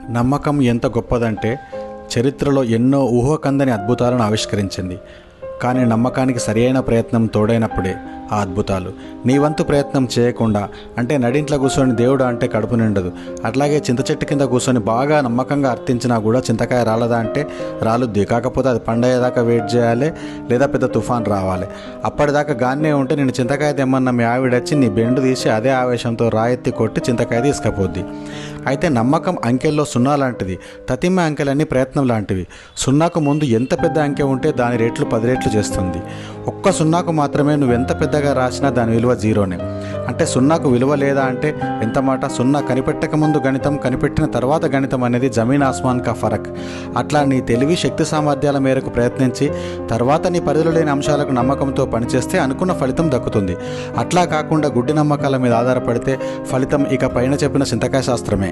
నమ్మకం ఎంత గొప్పదంటే చరిత్రలో ఎన్నో ఊహకందని అద్భుతాలను ఆవిష్కరించింది. కానీ నమ్మకానికి సరియైన ప్రయత్నం తోడైనప్పుడే ఆ అద్భుతాలు. నీ వంతు ప్రయత్నం చేయకుండా, అంటే నడింట్లో కూర్చొని దేవుడు అంటే కడుపు నిండదు, అట్లాగే చింత చెట్టు కింద కూర్చొని బాగా నమ్మకంగా అర్థించినా కూడా చింతకాయ రాలదా అంటే రాలుద్ది. కాకపోతే అది పండయ్యేదాకా వెయిట్ చేయాలి, లేదా పెద్ద తుఫాన్ రావాలి. అప్పటిదాకా గానే ఉంటే నేను చింతకాయ తెమ్మన్న మీ ఆవిడొచ్చి నీ బెండు తీసి అదే ఆవేశంతో రాయెత్తి కొట్టి చింతకాయ తీసుకపోద్ది. అయితే నమ్మకం అంకెల్లో సున్నా లాంటిది, తతిమ్మ అంకెలన్నీ ప్రయత్నం లాంటివి. సున్నాకు ముందు ఎంత పెద్ద అంకె ఉంటే దాని రేట్లు 10 రెట్లు చేస్తుంది. ఒక్క సున్నాకు మాత్రమే నువ్వెంత పెద్దగా రాసినా దాని విలువ జీరోనే. అంటే సున్నాకు విలువ లేదా అంటే ఎంత మాట. సున్నా కనిపెట్టక ముందు గణితం, కనిపెట్టిన తర్వాత గణితం అనేది జమీన్ ఆస్మాన్ కా ఫరక్. అట్లా నీ తెలివి శక్తి సామర్థ్యాల మేరకు ప్రయత్నించి తర్వాత నీ పరిధిలో లేని అంశాలకు నమ్మకంతో పనిచేస్తే అనుకున్న ఫలితం దక్కుతుంది. అట్లా కాకుండా గుడ్డి నమ్మకాల మీద ఆధారపడితే ఫలితం ఇక పైన చెప్పిన చింతకాయ శాస్త్రమే.